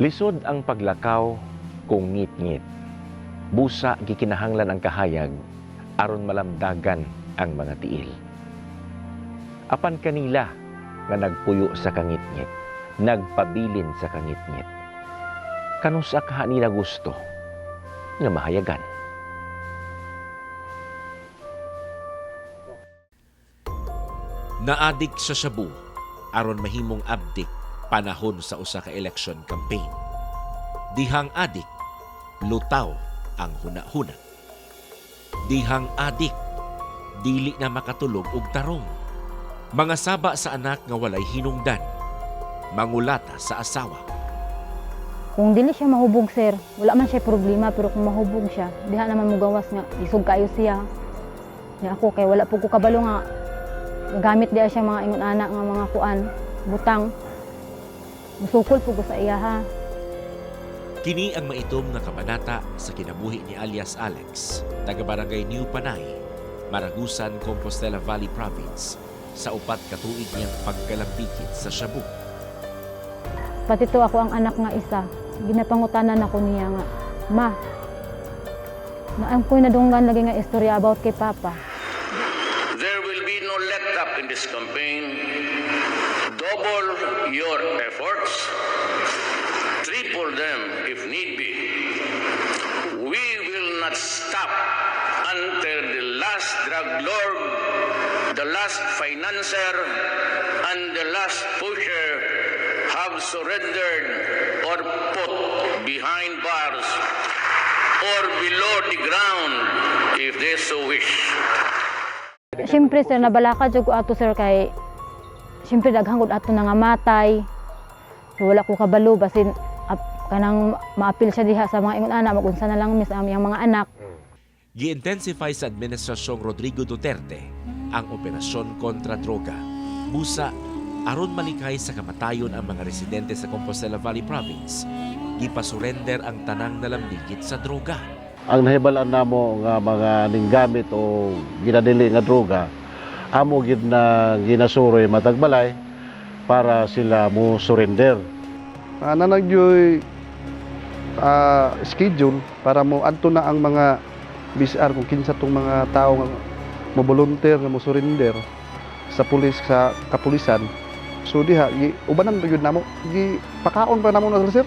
Lisod ang paglakaw kung ngit-ngit. Busa gikinahanglan ang kahayag aron malamdagan ang mga tiil. Apan kanila nga nagpuyo sa kangit-ngit, nagpabilin sa kangit-ngit. Kanusa ka nila gusto nga mahayagan. Naadik sa shabu aron mahimong abdik panahon sa usa ka election campaign. Dihang adik, lutaw ang huna-huna. Dihang adik, dili na makatulog og tarong. Mga saba sa anak nga walay hinungdan. Mangulata sa asawa. Kung dili siya mahubog, sir, wala man siya problema, pero kung mahubog siya, diha naman mo gawas nga isog kayo siya. Nga ako kay wala po ko kabalo nga gamit diya siya mga ingon anak nga mga kuan, butang. Musukol po ko sa iya ha. Kini ang maitom nga kabanata sa kinabuhi ni alias Alex, taga barangay New Panay, Maragusan, Compostela Valley Province, sa upat ka tuig niyang pagkalambikit sa shabu. Pati to ako ang anak nga isa, ginapangutanan ako niya nga, Ma, naam ko'y nadunggan lagi nga istorya about kay Papa. There will be no let up in this campaign. Double your efforts. Triple them if need be. We will not stop until the last drug lord, the last financier, and the last pusher have surrendered or put behind bars or below the ground if they so wish. Siyempre sir, nabalakad jud ko ato sir kay siyempre daghangod ato nga matay. Wala ko kabalo basin kanang maapil siya diha sa mga ingon ana magunsa na lang mis ang mga anak. Gi-intensify sa Administrasyong Rodrigo Duterte ang operasyon kontra droga. Busa, aron malikay sa kamatayon ang mga residente sa Compostela Valley Province, gipasurrender ang tanang nalambigit sa droga. Ang nahibalaan namo nga mga ninggamit o ginadili nga droga, amo gid na ginasuroy matagbalay para sila mo surrender. Nanagyoy schedule para mo adto na ang mga BSR kung kinsa tong mga tao nga mo volunteer nga mo surrender sa pulis sa kapulisan. So diha ubanan pa gyud namo, gi pakaon pa namo na sir.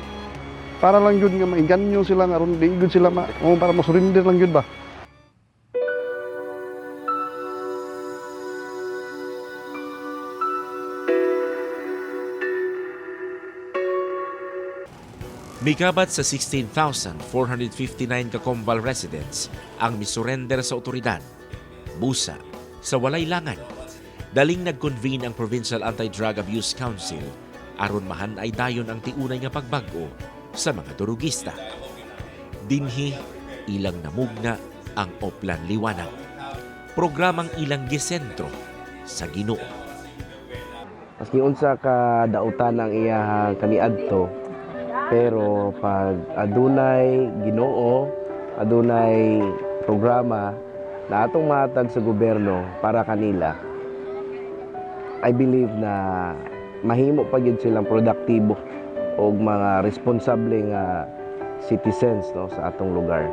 Para lang yun nga mainganyo sila nga ron di gyud sila para mo surrender lang yun ba. Mikabat sa 16,459 ka Combal residents ang misurrender sa otoridad. Busa, sa walay langan, daling nag-convene ang Provincial Anti-Drug Abuse Council aron mahanay dayon ang tiunay nga pagbag-o sa mga durugista. Dinhi, ilang namugna ang Oplan Liwanag. Programang ilang gisentro sa Ginoo. Maski unsa ka dautan ang iya kaniadto, pero pag adunay Ginoo, adunay programa na atong mahatag sa gobyerno para kanila, I believe na mahimo pa gyud silang produktibo o mga responsable nga citizens no, sa atong lugar.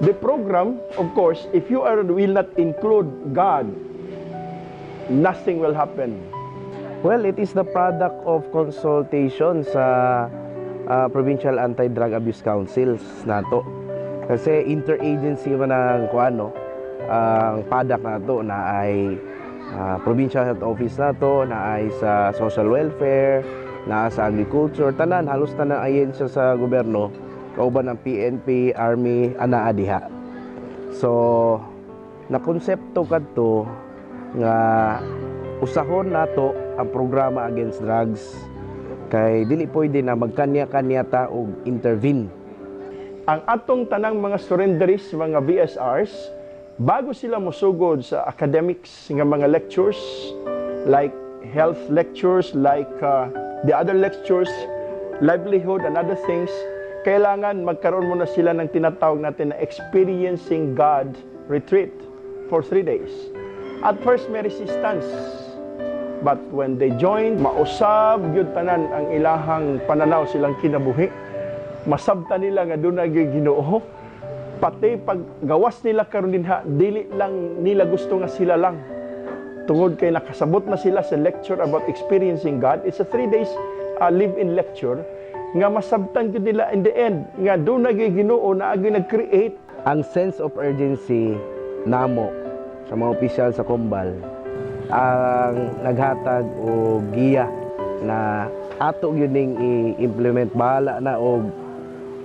The program, of course, if you will not include God, nothing will happen. Well, it is the product of consultation sa Provincial Anti-Drug Abuse Councils nato. Kasi interagency man ang kuano, ang PADAC nato na ay Provincial Health Office nato, na ay sa Social Welfare, na sa Agriculture, tanan, halos tanan ahensya sa gobyerno, kauban ng PNP, Army, anaa diha. So, na-konsepto kadto nga usahon nato ang programa against drugs kay dili pwede na magkanya-kanya ta og intervene. Ang atong tanang mga surrenderies, mga VSRs, bago sila mosugod sa academics nga mga lectures, like health lectures, like the other lectures, livelihood and other things, kailangan magkaroon muna sila ng tinatawag natin na Experiencing God Retreat for 3 days. At first may resistance. But when they joined, mausab gyud tanan ang ilahang pananaw silang kinabuhi. Masabta nila nga doon na Ginoo. Pati pag gawas nila karon dinha, dili lang nila gusto nga sila lang. Tungod kay nakasabot na sila sa lecture about experiencing God. It's a 3 days live-in lecture nga masabtan gyud nila in the end nga doon na Ginoo na agi nag-create. Ang sense of urgency namo sa mga opisyal sa Combal ang naghatag o giya na ato yun ning i-implement. Bahala na o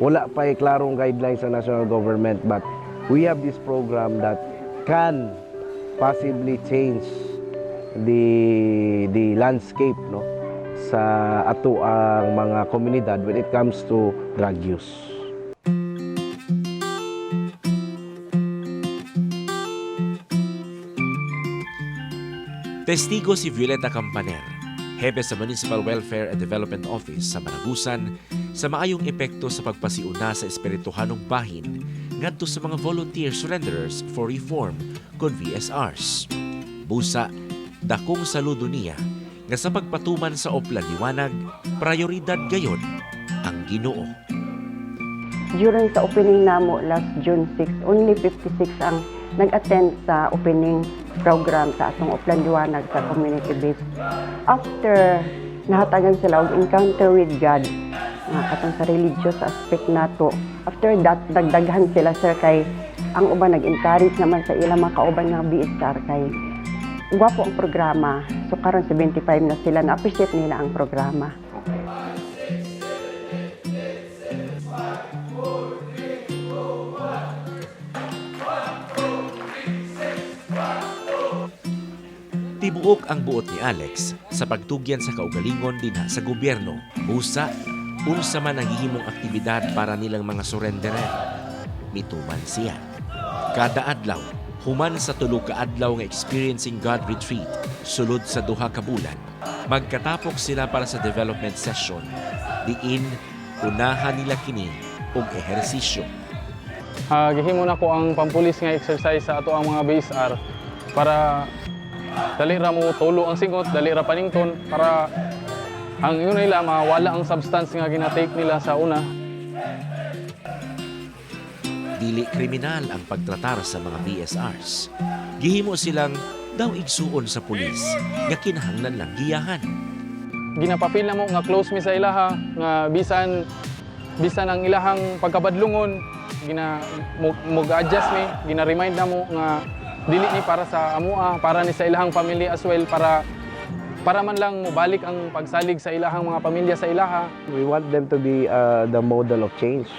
wala pa klarong guidelines sa national government, but we have this program that can possibly change the landscape, no, sa ato ang mga komunidad when it comes to drug use. Testigo si Violeta Campaner, hepe sa Municipal Welfare and Development Office sa Maragusan, sa maayong epekto sa pagpasiuna sa espirituhanong bahin ngadto sa mga volunteer surrenderers for reform kon VSRs. Busa, dakong saludo niya nga sa pagpatuman sa Oplan Liwanag, prioridad gayon ang Ginoo. During sa opening namo last June 6, only 56 ang nag-attend sa opening program sa atong Oplan Liwanag sa community base. After nahatagan sila og encounter with God, katong sa religious aspect nato, after that dagdaghan sila sir kay ang uban nag-encourage naman sa ilang mga kauban nga BSR kay gwapo ang programa. So karon 75 na sila, na-appreciate nila ang programa. Tibuok ang buot ni Alex sa pagtugyan sa kaugalingon dinha sa gobyerno. Busa, unsa man ang hihimong aktibidad para nilang mga surrenderer. Mituman siya. Kada adlaw, human sa tulo ka adlaw nga Experiencing God Retreat, sulod sa duha ka bulan, magkatapok sila para sa development session. Diin, unahan nila kini og ehersisyo. Gihimo na ko ang pampulis nga exercise sa ato ang mga BSR para dali ra mo tulo ang singot, dali ra panington para ang yun nila mawala ang substance nga ginatake nila sa una. Dili kriminal ang pagtratar sa mga BSRs. Gihimo silang daw igsuon sa pulis nga kinahanglan lang giyahan. Ginapapil na mo nga close mi sa ilaha nga bisan ang ilahang pagkabadlungon mag-adjust mi, gina-remind na mo nga dili ni para sa amua, para ni sa ilahang family as well, para man lang mobalik ang pagsalig sa ilahang mga pamilya sa ilaha. We want them to be the model of change,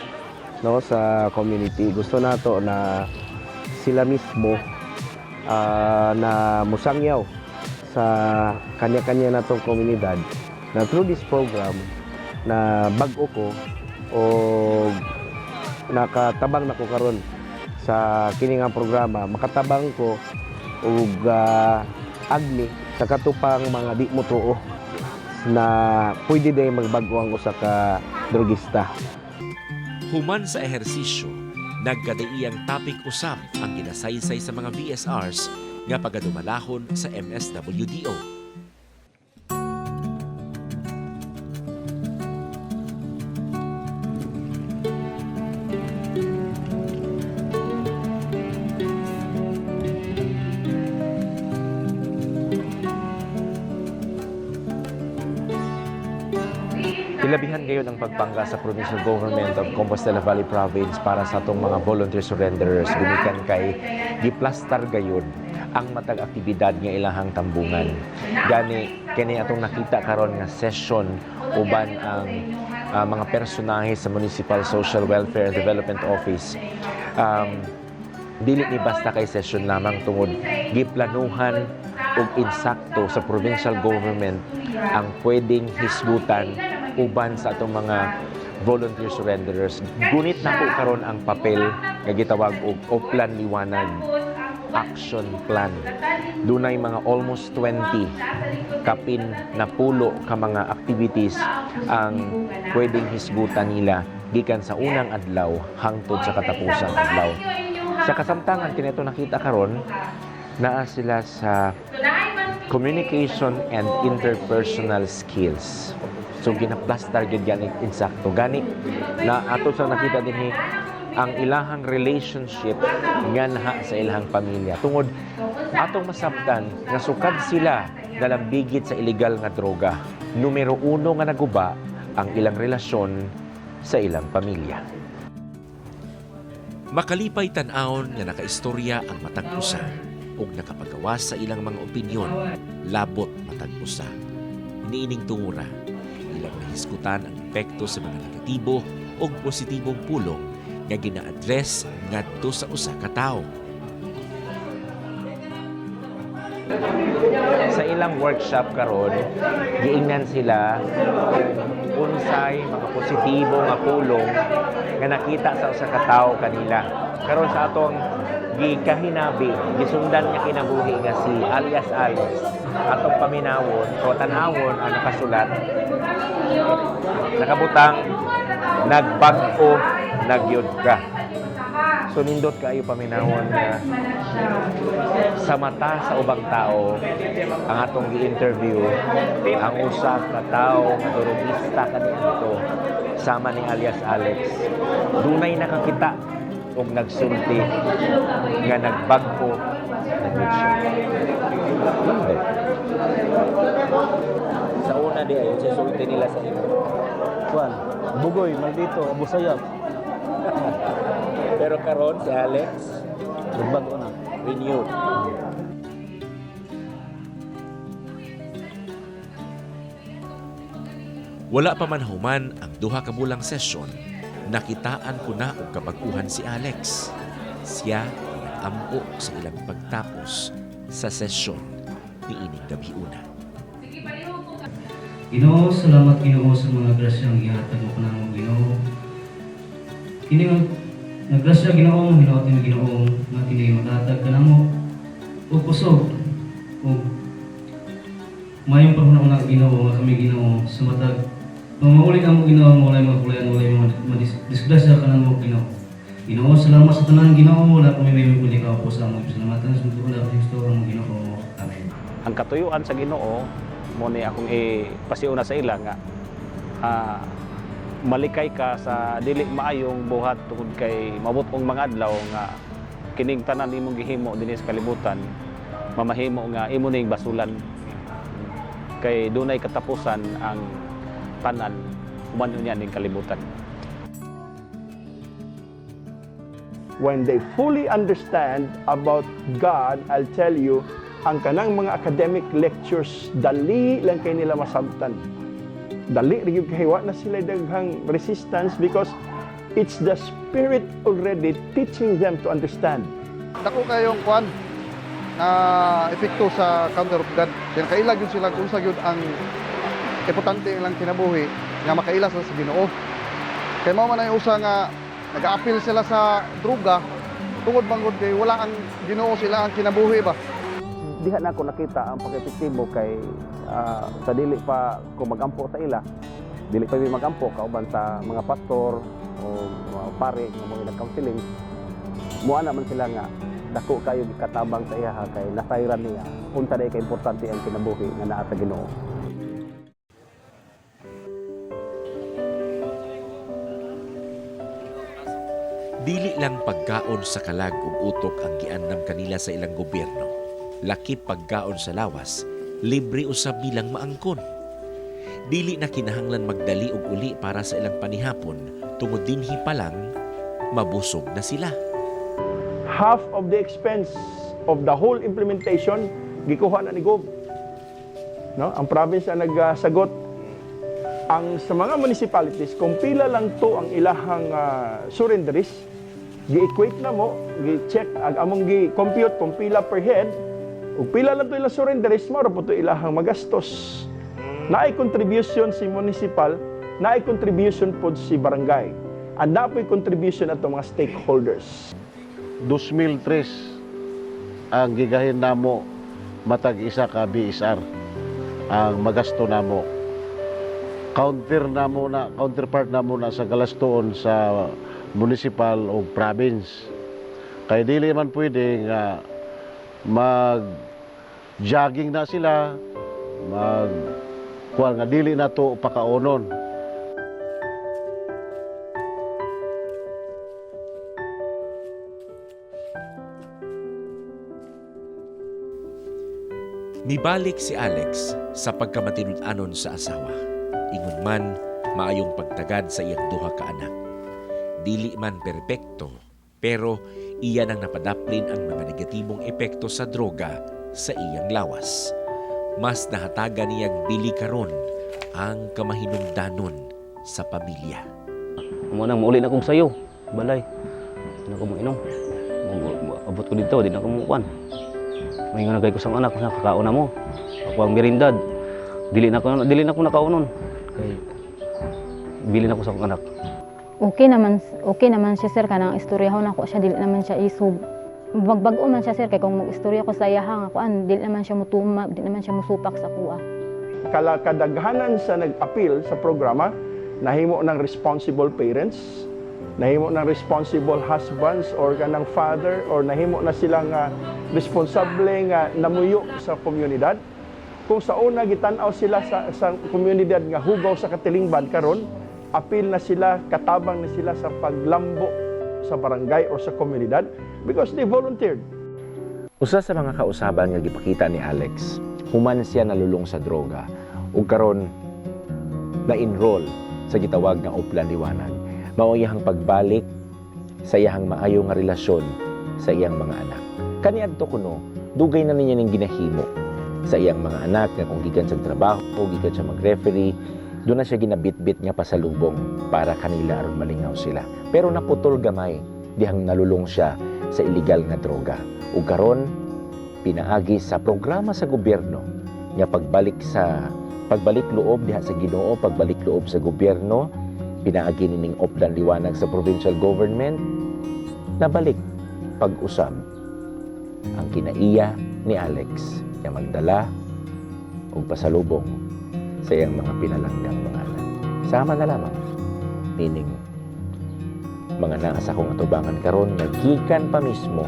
no, sa community. Gusto nato na sila mismo na musangyaw sa kanya-kanya natong komunidad na through this program na bag-o ko o nakatabang na ko karon sa kining programa, makatabang ko og agni sa katupang mga di mo tuo na pwede day magbag-o ang usa ka drogista. Human sa ehersisyo, nagkadaiyang topic usab ang ginasaysay sa mga BSRs nga pagadumalahon sa MSWDO. Ilabihan ngayon ang pagpangga sa Provincial Government of Compostela Valley Province para sa atong mga volunteer surrenderers. Gumikan kay giplastar gayon ang matag aktibidad nga ilahang tambungan. Gani kini atong nakita karon nga session uban ang mga personahe sa Municipal Social Welfare and Development Office. Dili ni basta kay session lamang tungod giplanuhan og insakto sa provincial government ang pwedeng hisgutan uban sa atong mga volunteer surrenderers. Gunit na po karon ang papel nga gitawag og Oplan Liwanag Action Plan. Dunay mga almost 20 kapin na pulo ka mga activities ang pwedeng hisgutan nila gikan sa unang adlaw hangtod sa katapusang adlaw. Sa kasamtangan kinito nakita karon naa sila sa communication and interpersonal skills. So ginaplastar gyud gani insakto gani na ato sa nakita dinhi ang ilahang relationship nga naha sa ilahang pamilya tungod atong masabtan nga sukad sila nalambigit sa illegal nga droga. Numero 1 nga naguba ang ilang relasyon sa ilang pamilya. Makalipay tan-awon nga nakaistorya ang matag usa ug nakapagawas sa ilang mga opinyon labot matag usa. Niining tungura ilang nahisgutan ang epekto sa mga negatibo ug positibong pulong nga gina-address ngadto sa usa ka tawo. Sa ilang workshop karon, giingnan sila kung unsay mga positibo nga pulong nga nakita sa usa ka tawo kanila. Karon sa atong gikahinabi, gisundan niya kinabuhi nga si alias Alex. Atong paminawon o tanawon ang nakasulat. Nakabutang nagbag-o nagyod ka. So nindot kaayo paminawon nga sa mata sa ubang tao ang atong gi-interview ang usa ka tawo nga durugista kaniadto sama ni alias Alex. Dunay nakakita og nagsulti nga nagbag-o nagyod siya. Sa una di ayon sa sulti nila sa imo. Kuan, bugoy, maldito, abusayap. Pero karon si Alex Nagbago na. renewed. Wala pa man human ang duha ka bulang sesyon, nakitaan ko na og kabag-uhan si Alex. Siya nag-ampo sa ilang pagtapos sa sesyon ni ining gabi una. Ginoo, salamat Ginoo sa mga grasyang gihatag mo kanang Ginoo. Kini nga grasya Ginoo, hinuotin Ginoo nga kini maghatag kanamo ug kusog ug mayong panahon nga Ginoo nga kami Ginoo sa matag pamauli ang Ginoo mo lay magkulayan walay mga disgrasya kanamo Ginoo. Ginoo, salamat sa tanan Ginoo, wala kami may muli ka po sa among salamatan sa tuwa sa Kristo ang Ginoo. Amen. Ang katuyuan sa Ginoo mo ni akong ipasiuna sa ila nga malikay ka sa dili maayong buhat tungod kay mabutong mga adlaw nga kining tanan imong gihimo dinhi sa kalibutan mamahimo nga imo ning basulan kay dunay katapusan ang tanan human unya ning kalibutan. When they fully understand about God, I'll tell you, ang kanang mga academic lectures, dali lang kay nila masabtan. Dali rin yung kahiwa na sila daghang resistance because it's the Spirit already teaching them to understand. Dako kayong kwan na epekto sa counter of God. Kaya kailag yun sila kung sa yun ang importante lang kinabuhi nga makailas sa Ginoo. Kaya mo man ay usa nga nag-a-appeal sila sa droga tungod bangod kay wala ang Ginoo sila ang kinabuhi ba. Diha na ako nakita ang pag-epektibo kay sa dili pa ko magampo sa ila. Dili pa mi magampo kauban sa mga pastor o mga pare nga mga nag-counseling. Muana man sila nga dako kayo gikatabang sa iya kay nasayran niya unsa day kay importante ang kinabuhi nga naa sa Ginoo. Dili lang pagkaon sa kalag ug utok ang giandam kanila sa ilang gobyerno. Laki pagkaon sa lawas, libre usab bilang maangkon. Dili na kinahanglan magdali og uli para sa ilang panihapon, tungod dinhi pa lang mabusog na sila. Half of the expense of the whole implementation gikuha na ni Gob. No, ang province ang nagsagot. Ang sa mga municipalities kung pila lang to ang ilahang surrenderies, gi-equate na mo, gi-check ag among gi-compute kung pila per head. Ug pila lang to ilang surrenderies, mao po to ilahang magastos. Naay contribution si municipal, naay contribution pod si barangay. And napoy contribution ato mga stakeholders. 2003 ang gigahin namo matag isa ka BSR ang magasto namo. Counterpart namo na sa galastoon sa municipal o province. Kay dili man pwede nga jogging na sila, kuwan nga dili na to pakaunon. Mibalik si Alex sa pagkamatinud-anon sa asawa. Ingon man, maayong pagtagad sa iyang duha ka anak. Dili man perpekto, pero iyan ang napadaplin ang mga negatibong epekto sa droga sa iyang lawas. Mas nahatagan niyang bili karon ang kamahinungdanon sa pamilya. Munang mauli na kong sayo, balay. Di na ko mainom. Abot ko dito, di na ko mukuan. May nga nagay ko sa anak, nakakaon na mo. Ako ang merindad. Dili na ko nakaunon. Kay bili na ko sa akong anak. Okay naman siya sir kanang istoryahon ako siya dili naman siya isub. Bagbag-o man siya sir kay kung mag-istorya ko sa iyahang ako dili naman siya mutuma, dili naman siya musupak sa kuha. Kadaghanan sa nag-appeal sa programa, nahimo ng responsible parents, nahimo ng responsible husbands or kanang father, or nahimo na silang responsable nga namuyo sa komunidad. Kung sa una gitan-aw sila sa komunidad nga hugaw sa katilingban karon, apil na sila, katabang na sila sa paglambo sa barangay o sa komunidad because they volunteered. Usa sa mga kausaban nga gipakita ni Alex, human siya nalulong sa droga ug karon na-enroll sa gitawag nga Uplan Liwanag. Mao iyang pagbalik sa iyang maayo nga relasyon sa iyang mga anak. Kaniadto kuno, dugay na niya ning ginahimo sa iyang mga anak nga kung gikan sa trabaho, gikan siya mag-referee, doon na siya ginabit-bit nga pasalubong para kanila aron malingaw sila. Pero naputol gamay dihang nalulong siya sa illegal nga droga. Ug karon pinaagi sa programa sa gobyerno nga pagbalik loob diha sa Ginoo, pagbalik loob sa gobyerno, pinaagi nining Uplan Liwanag sa provincial government, nabalik pag-usab ang kinaiya ni Alex nga magdala og pasalubong sa iyang mga pinalanggang mga anak. Sama na lamang nining mga naa sa akong atubangan karon nga gikan pa mismo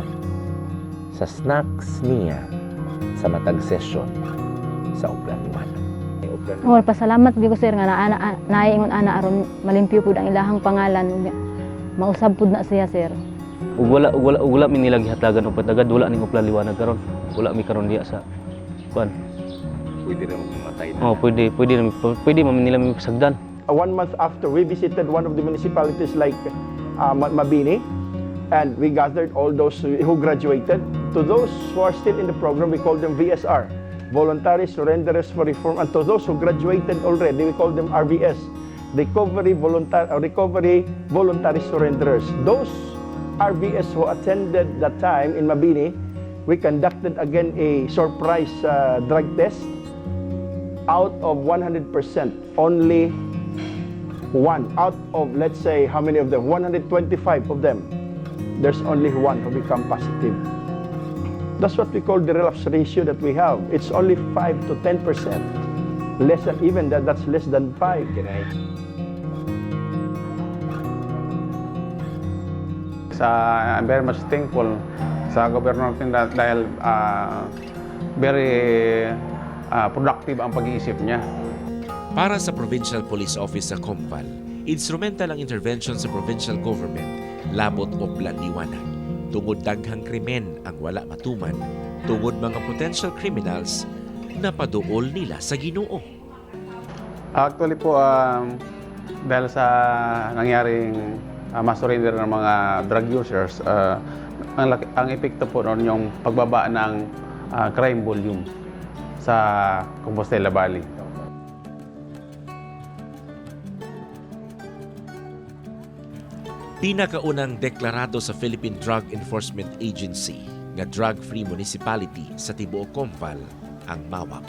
sa snacks niya sa matag session sa Uplan Liwanag. Well, pasalamat gyud ko sir nga naingon ana aron malimpyo pud ang ilahang pangalan. Mausab pud na siya sir. Ug wala mi nila gihatagan og patagad, wala ning Uplan Liwanag karon. Wala mi karon diya sa kuan. Pwede rin mamatay na. Oh, pwede man nila mipasagdan. 1 month after, we visited one of the municipalities like Mabini, and we gathered all those who graduated. To those who are still in the program, we call them VSR, Voluntary Surrenderers for Reform, and to those who graduated already, we call them RVS, Recovery Voluntary Surrenderers. Those RVS who attended that time in Mabini, we conducted again a surprise drug test. Out of 100%, only one out of, let's say, how many of them? 125 of them. There's only one who become positive. That's what we call the relapse ratio that we have. It's only 5 to 10%. Less than even that, that's less than 5. I'm very much thankful sa gobyerno natin dahil very productive ang pag-iisip niya. Para sa Provincial Police Office sa Compal, instrumental ang intervention sa provincial government labot Uplan Liwanag. Tungod daghang krimen ang wala matuman, tungod mga potential criminals na paduol nila sa Ginoo. Actually po, dahil sa nangyaring ma-surrender ng mga drug users, ang epekto po noon yung pagbaba ng crime volume sa Compostela Valley. Pinakaunang deklarado sa Philippine Drug Enforcement Agency nga drug-free municipality sa tibuok Compal ang Mawab.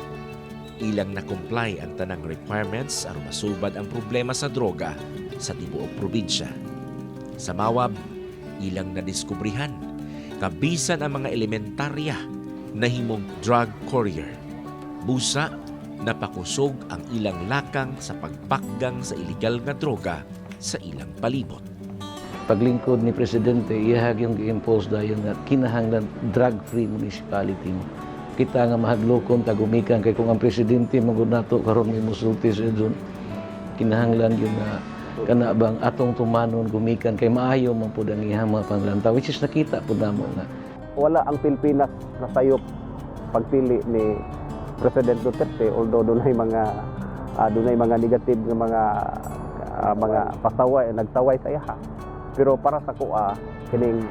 Ilang na-comply ang tanang requirements aron masubad ang problema sa droga sa tibuok probinsya. Sa Mawab, ilang nadiskubrihan kabisan ang mga elementarya na himong drug courier. Busa, napakusog ang ilang lakang sa pagpakgang sa illegal nga droga sa ilang palibot. Paglingkod ni Presidente, iyahag yung i-impose dayon nga kinahanglan drug-free municipality mo. kita nga mahaglokon tagumikan kay kung ang presidente magud nato karon may musulti sa dun kinahanglan yun na kana bang atong tumanon gumikan kay maayo man pud ang iyang mga panlantaw which is nakita pud namo nga Wala ang Pilipinas nasayop pagpili ni President Duterte, although dunay mga negative nga mga pasaway nagtaway sa iya. Pero para sa kuha kining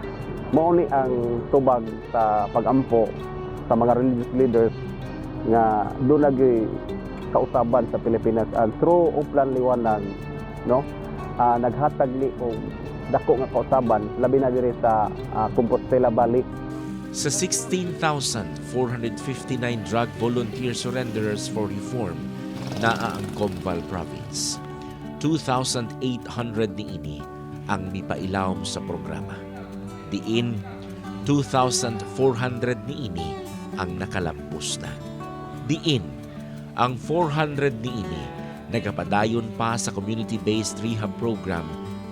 mao ni ang tubag sa pagampo sa mga religious leaders nga doon kausaban sa Pilipinas and through Uplan Liwanag, no, naghatag ni og dako nga kausaban labi na diri sa Compostela Valley. Sa 16,459 drug volunteer surrenderers for reform naa ang Combal Province. 2,800 niini ang mipailawom sa programa. Diin 2,400 niini ang nakalampos na. Diin ang 400 niini nagapadayon pa sa community-based rehab program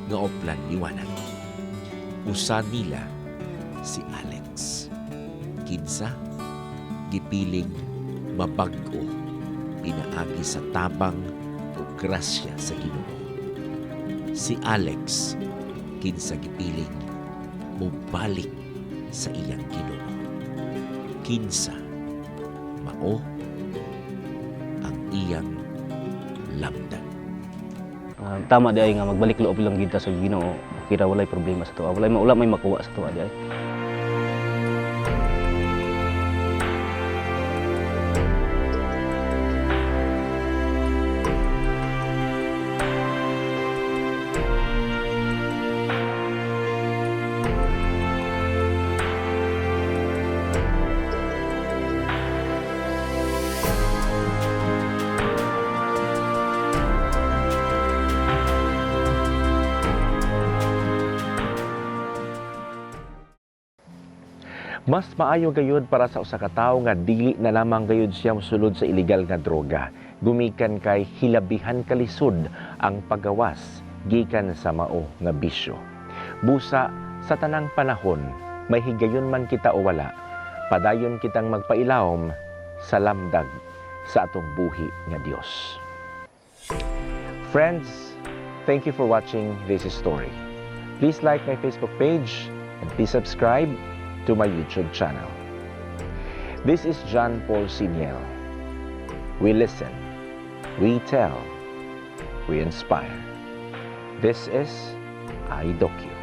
nga Oplan Liwanag. Usa nila si Alex. Kinsa gipiling mabag-o pinaagi sa tabang o grasya sa Ginoo. Si Alex kinsa gipiling mubalik sa iyang Ginoo. Kinsa mao ang iyang lamdan. Tama di ay nga magbalik loob lang gid ta sa Ginoo. Kira walay problema sa tuwa. Wala may makuha sa tuwa di ay. Mas maayo gayud para sa usa ka tawo nga dili na lamang gayud siya mosulod sa illegal nga droga. Gumikan kay hilabihan kalisod ang pagawas gikan sa mao nga bisyo. Busa sa tanang panahon, may higayon man kita o wala, padayon kitang magpailawom sa lamdag sa atong buhi nga Dios. Friends, thank you for watching this story. Please like my Facebook page and please subscribe to my YouTube channel. This is John Paul Siniel. We listen, we tell, we inspire. This is iDocu.